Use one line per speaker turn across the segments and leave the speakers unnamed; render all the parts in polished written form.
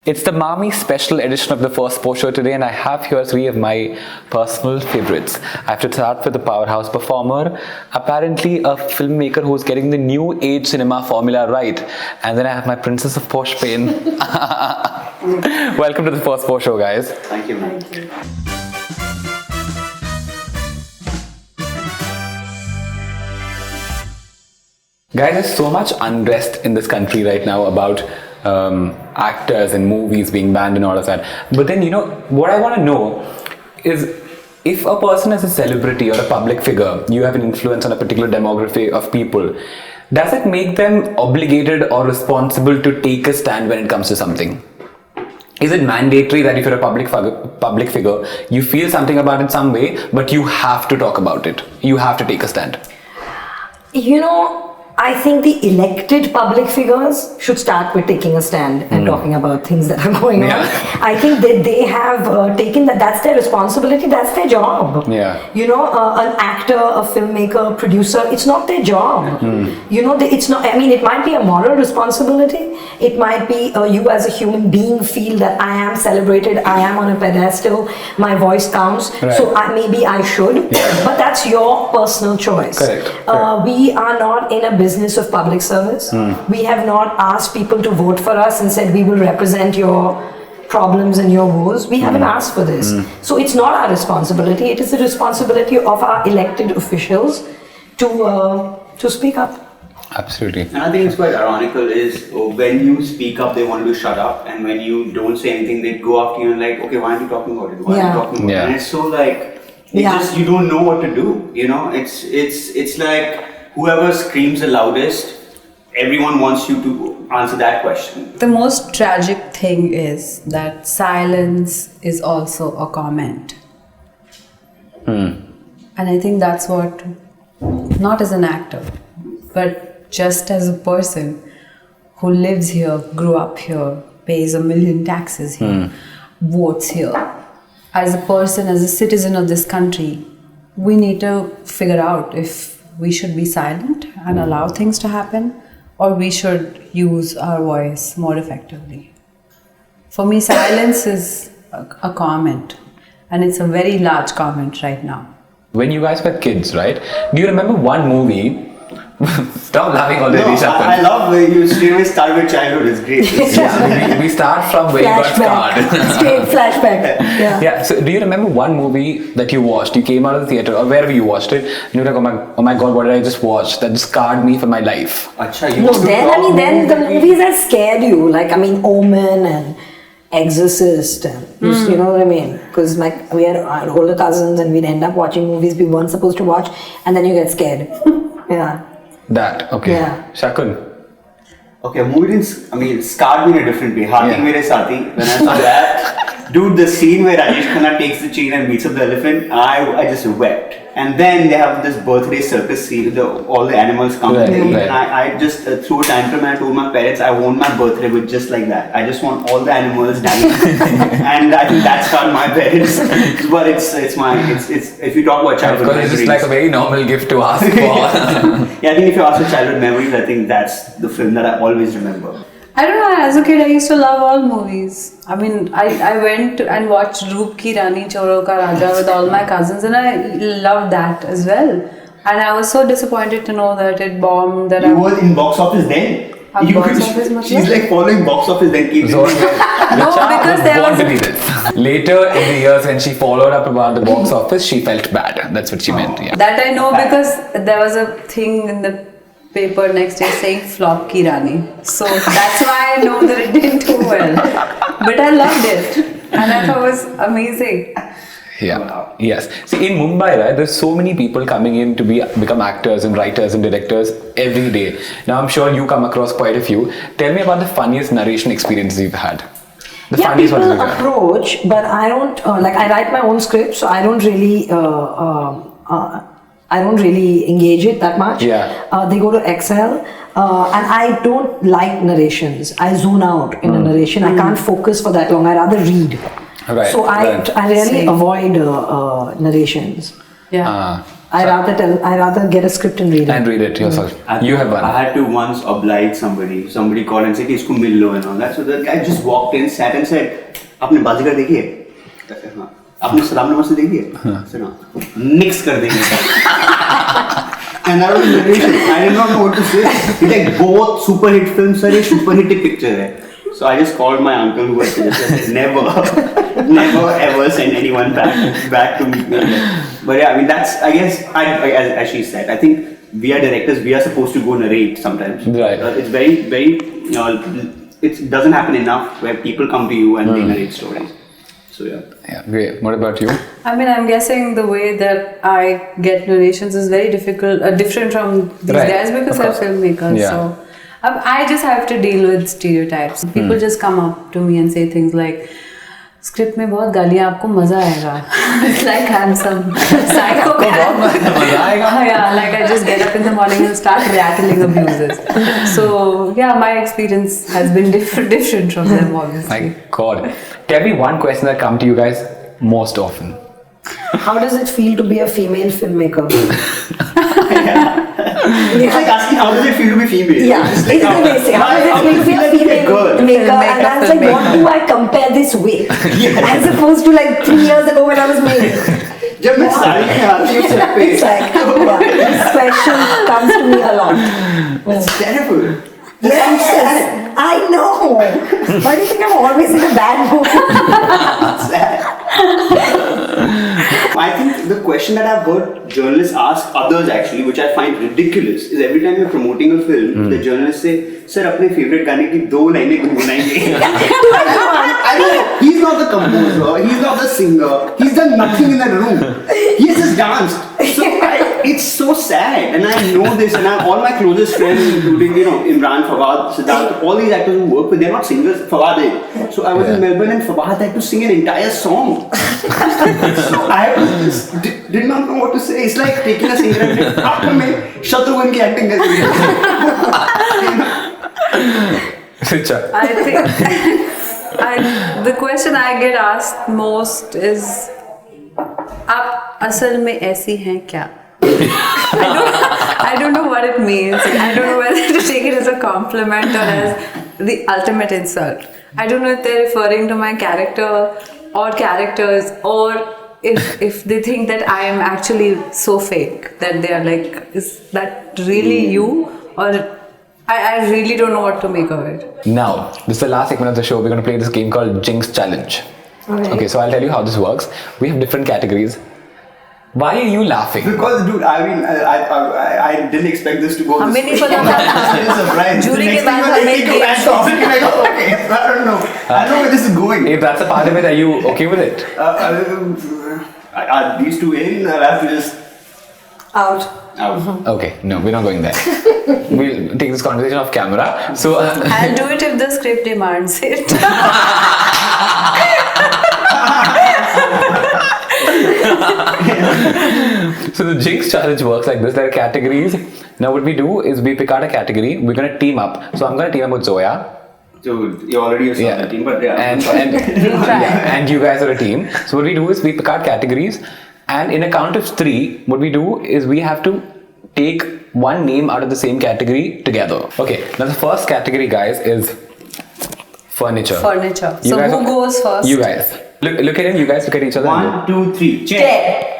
It's the Mami special edition of the Firstpost show today, and I have here three of my personal favorites. I have to start with the powerhouse performer, apparently a filmmaker who's getting the new age cinema formula right. And then I have my princess of posh pain. Welcome to the Firstpost show, guys.
Thank you. Thank you.
Guys, there's so much unrest in this country right now about actors and movies being banned and all of that. But then, what I want to know is if a person is a celebrity or a public figure, you have an influence on a particular demography of people, does it make them obligated or responsible to take a stand when it comes to something? Is it mandatory that if you're a public figure, you feel something about it some way, but you have to talk about it? You have to take a stand?
I think the elected public figures should start with taking a stand and talking about things that are going on. I think that they have taken that's their responsibility, that's their job.
Yeah.
An actor, a filmmaker, producer, it's not their job. It's not, it might be a moral responsibility. It might be you as a human being feel that I am celebrated, I am on a pedestal, my voice counts, so maybe I should. But that's your personal choice.
Correct.
We are not in a business of public service. We have not asked people to vote for us and said we will represent your problems and your woes. We haven't asked for this. So it's not our responsibility. It is the responsibility of our elected officials to speak up.
Absolutely.
And I think it's quite ironical is when you speak up, they want to shut up, and when you don't say anything, they go after you and like, okay, why aren't you talking about it? Why aren't you talking about it? And it's so like, just you don't know what to do. It's like whoever screams the loudest, everyone wants you to answer that question.
The most tragic thing is that silence is also a comment. And I think that's what, not as an actor, but just as a person who lives here, grew up here, pays 1 million taxes here, votes here. As a person, as a citizen of this country, we need to figure out if we should be silent and allow things to happen, or we should use our voice more effectively. For me, silence is a comment, and it's a very large comment right now.
When you guys were kids, right? Do you remember one movie? Stop laughing already, Shakun.
I love where you start with childhood. It's great.
we start from where you got scarred.
Straight flashback.
Yeah. So, do you remember one movie that you watched? You came out of the theater or wherever you watched it, and you were like, oh my God, what did I just watch? That just scarred me for my life.
Then the movies that scared you, like Omen and Exorcist, and you know what I mean? Because we had our older cousins, and we'd end up watching movies we weren't supposed to watch, and then you get scared.
That, okay.
Yeah.
Shakun.
Okay, a movie didn't, scarred me in a different way. Haathi Mere Saathi, when I saw that, dude, the scene where Rajesh Khanna takes the chain and beats up the elephant, I just wept. And then they have this birthday circus scene, all the animals come and eat, and I just threw a tantrum and I told my parents I want my birthday with just like that. I just want all the animals dying. And I think that scarred my parents. But it's if you talk about childhood memories.
It's just like a very normal gift to ask for.
Yeah, I think if you ask for childhood memories, I think that's the film that I always remember.
I don't know, as a kid I used to love all movies. I went and watched Roop Ki Rani Choro Ka Raja with all my cousins, and I loved that as well. And I was so disappointed to know that it bombed.
You were in box office then? She's like following box office then.
No,
because there was...
to be this. Later in the years when she followed up about the box office, she felt bad. That's what she meant. Yeah.
That I know because there was a thing in the paper next day saying flop ki Rani. So that's why I know that it didn't do well. But I loved it. And I thought it was amazing.
Yeah. Wow. Yes. See, in Mumbai, right, there's so many people coming in to become actors and writers and directors every day. Now, I'm sure you come across quite a few. Tell me about the funniest narration experiences you've had.
People approach, but I don't, I write my own script, so I don't really engage it that much. They go to Excel, and I don't like narrations. I zone out in a narration. I can't focus for that long. I rather read. So I really avoid narrations. I rather get a script and read it.
And read it yourself. You have one.
I had to once oblige somebody. Somebody called and said, "Isko mil lo," and all that. So the guy just walked in, sat and said, "Aapne Bazigar dekhi hai?" I said, "हाँ." "Aapne Salam Namaste dekhi hai?" I said, "हाँ." Mix kar denge. And I was narration. I did not know what to say. He's like, "Both super hit films are a super hit picture hai." So I just called my uncle who was suggested, never ever send anyone back to meet me. But yeah, I mean that's, I guess, as she said, I think we are directors, we are supposed to go narrate sometimes.
Right.
It's very, it doesn't happen enough where people come to you and they narrate stories. So yeah.
Yeah, great. What about you?
I mean, I'm guessing the way that I get narrations is very different from these
Right,
guys because
of
they're
course.
filmmakers.
Yeah.
So I just have to deal with stereotypes. People just come up to me and say things like, "Script में बहुत गालियाँ, आपको मजा आएगा." It's like I'm some psychopath.
मजा आएगा?
Yeah, like I just get up in the morning and start rattling abuses. So yeah, my experience has been different from them, obviously.
My God. Tell me one question that come to you guys most often.
How does it feel to be a female filmmaker?
It's like asking, how does it feel to be female?
Yeah, it's the basic. How does it feel to be a female filmmaker? And I was like, what do I compare this with? As opposed to like 3 years ago when I was male.
जब मैं साड़ी में आती हूँ set पे,
It's like, this question comes to me a lot.
it's terrible.
Yes, I know. Why do you think I'm always in a bad mood?
I think the question that I've heard journalists ask others actually, which I find ridiculous, is every time you're promoting a film, the journalists say, "Sir, अपने favorite गाने की 2 लाइनें गुनगुनाइए." I know he's not the composer, he's not the singer, he's done nothing in that room. He's just danced. So it's so sad, and I know this, and all my closest friends, including Imran, Fawad, Siddharth, all these actors who work with, they're not singers. Fawad is. So I was in Melbourne, and Fawad had to sing an entire song. So I did not know what to say. It's like taking a singer and after me, Shatrughan ki acting कर रही है.
Richa.
I think the question I get asked most is, "आप असल में ऐसी हैं क्या?" I don't know what it means. I don't know whether to take it as a compliment or as the ultimate insult. I don't know if they're referring to my character or characters, or if they think that I am actually so fake that they are like, "Is that really you?" Or I really don't know what to make of it.
Now, this is the last segment of the show. We're going to play this game called Jinx Challenge. Okay, so I'll tell you how this works. We have different categories. Why are you laughing?
Because, dude, I mean, I didn't expect this to go
हमें
this
नहीं
way.
पता था।
It's a surprise.
Jury
The
के
next
बाद
thing
हमें
you take a bad topic and I go, okay, I don't know. I don't know where this is going.
If that's a part of it, are you okay with it?
Are these two in? I'll have to just
Out.
out.
Okay, no, we're not going there. We'll take this conversation off camera. So,
I'll do it if the script demands it.
so the Jinx challenge works like this. There are categories. Now what we do is we pick out a category. We're going to team up. So I'm going to team up with Zoya.
So you're already a solid team, but yeah.
And you guys are a team. So what we do is we pick out categories, and in a count of 3, what we do is we have to take one name out of the same category together. Okay. Now the first category, guys, is furniture.
Furniture.
You
So
guys
who goes first?
You guys. Look at him. You guys look at each other.
1, 2, 3. Chair.
Chair.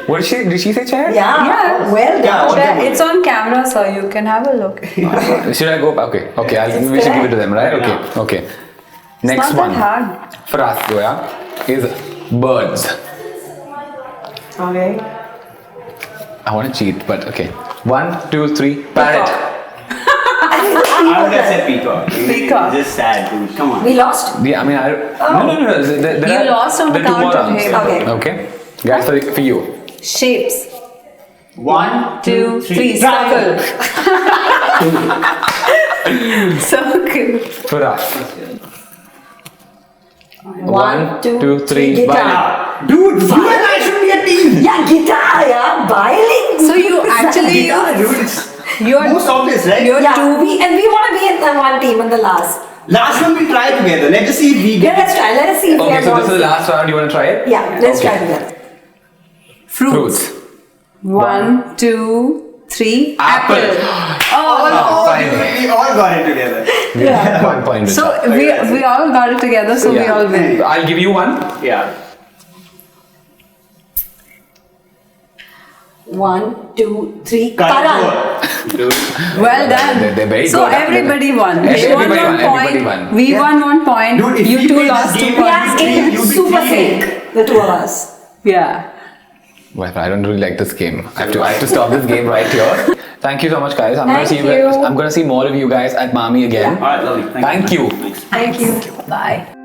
What did she say? Chair?
Yeah. Well done.
Yeah,
Sure, it's on camera, so you can have a look.
Should I go? Okay. We should give it to them, right? Okay. Next
not
one
that hard.
for us, Zoya, is birds.
Okay.
I want to cheat, but okay. 1, 2, 3. Parrot.
I would have said peacock.
Peacock.
Just sad, dude. Come on.
We lost.
Yeah, I mean, no.
You lost on
there are 2
account
more
of
rounds.
him.
Okay. Guys, for you.
Shapes.
1, 2, 3.
Circle. Circle.
For us.
1, 2, 3.
Violin.
Guitar.
Dude, you and I should be a team.
Yeah, guitar. Yeah, violin.
So you actually
Guitar, dude. It's
you're
most obvious, right?
you're
Yeah,
two.
we want to be in the one team in the last.
Last one we try together. Let's just see if we
Yeah,
get
let's try. Let us see if we
Okay,
have
so
one.
this is the last round. You want to try it?
Yeah, let's try together.
Fruits. 1, 2, 3.
Apple.
Oh,
Finally.
We all got it together.
Yeah.
1 point.
so
Richa.
we all got it together, so we
Yeah.
all win.
I'll give you one.
Yeah.
1, 2, 3.
Karan.
Karan.
Dude.
Well done.
They're very
so
good.
everybody won.
Everybody
They won
won,
1
everybody
point.
won.
We won 1 point.
Dude, if
you
we
two
played
lost
this
2
game,
We
points.
are in
You'll be
super
cheating.
sync, the two of us.
Yeah.
Well, I don't really like this game. I have to stop this game right here. Thank you so much, guys.
Thank you.
I'm gonna see more of you guys at Mami again.
All right, lovely.
Thank you.
Thanks.
Thank you.
Bye.